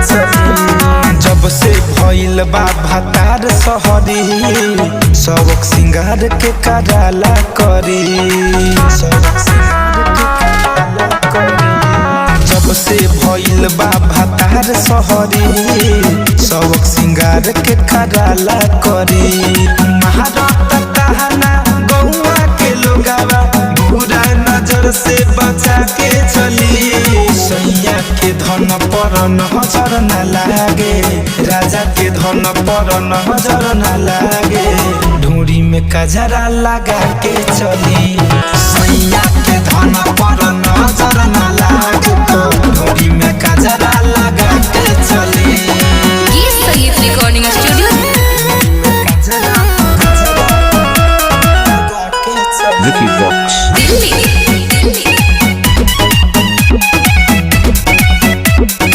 चली। जब से भइल बा भातार सहरी सबक सिंगार के कराला करी, सबक सिंगार के कराला करी। जब से भइल बा भातार सहरी सबक सिंगार के कराला करी। महारत कहना गौआ के लोगावा बुरा नजर से बचा के चली। सैया के धन पर नजर न लागे, राजा के धन पर नजर न लागे, ढूंढी में कजरा लगा के चली। सैया के धन पर नजर न लागे तो ढूंढी में कजरा